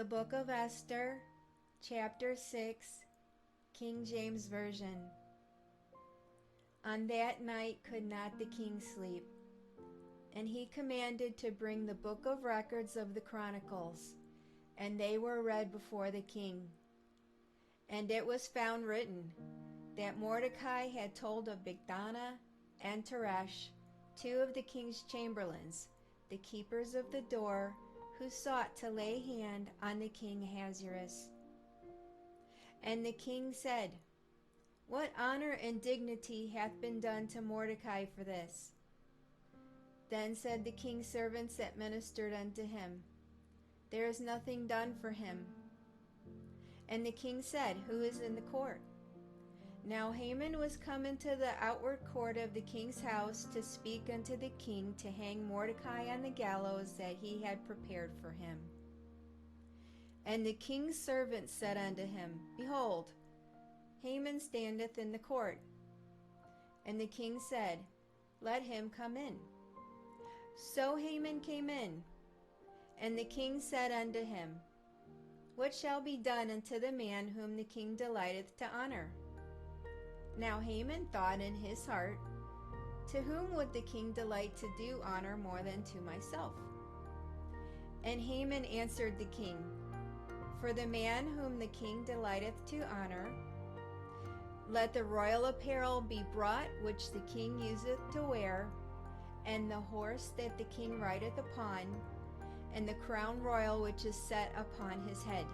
The Book of Esther, Chapter 6, King James Version. On that night could not the king sleep, and he commanded to bring the book of records of the chronicles, and they were read before the king. And it was found written that Mordecai had told of Bigthana and Teresh, two of the king's chamberlains, the keepers of the door, who sought to lay hand on the king Ahasuerus. And the king said, What honor and dignity hath been done to Mordecai for this? Then said the king's servants that ministered unto him, There is nothing done for him. And the king said, Who is in the court? Now Haman was come into the outward court of the king's house to speak unto the king to hang Mordecai on the gallows that he had prepared for him. And the king's servants said unto him, Behold, Haman standeth in the court. And the king said, Let him come in. So Haman came in. And the king said unto him, What shall be done unto the man whom the king delighteth to honor? Now Haman thought in his heart, To whom would the king delight to do honor more than to myself? And Haman answered the king, For the man whom the king delighteth to honor, let the royal apparel be brought which the king useth to wear, and the horse that the king rideth upon, and the crown royal which is set upon his head.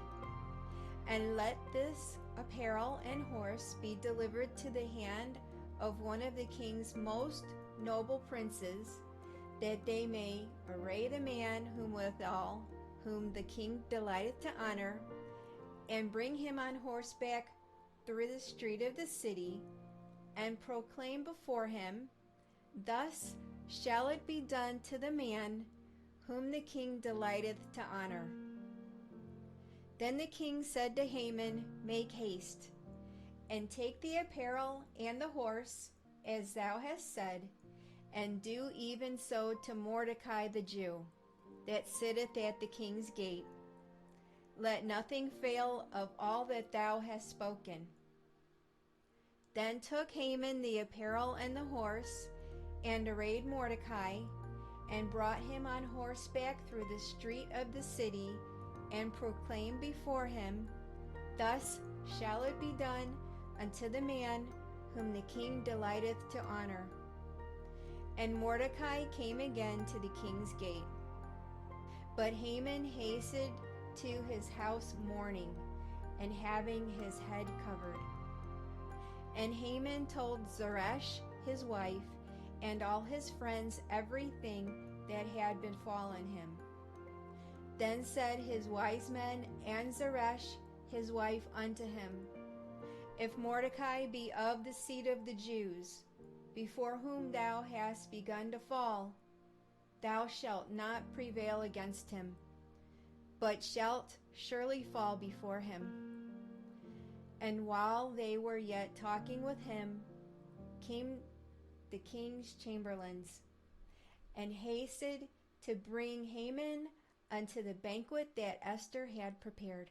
And let this apparel and horse be delivered to the hand of one of the king's most noble princes, that they may array the man whom the king delighteth to honor, and bring him on horseback through the street of the city, and proclaim before him, Thus shall it be done to the man whom the king delighteth to honor. Then the king said to Haman, Make haste, and take the apparel and the horse, as thou hast said, and do even so to Mordecai the Jew, that sitteth at the king's gate. Let nothing fail of all that thou hast spoken. Then took Haman the apparel and the horse, and arrayed Mordecai, and brought him on horseback through the street of the city, and proclaimed before him, Thus shall it be done unto the man whom the king delighteth to honor. And Mordecai came again to the king's gate. But Haman hasted to his house mourning, and having his head covered. And Haman told Zeresh his wife, and all his friends everything that had befallen him. Then said his wise men and Zeresh his wife unto him, If Mordecai be of the seed of the Jews, before whom thou hast begun to fall, thou shalt not prevail against him, but shalt surely fall before him. And while they were yet talking with him, came the king's chamberlains, and hasted to bring Haman unto the banquet that Esther had prepared.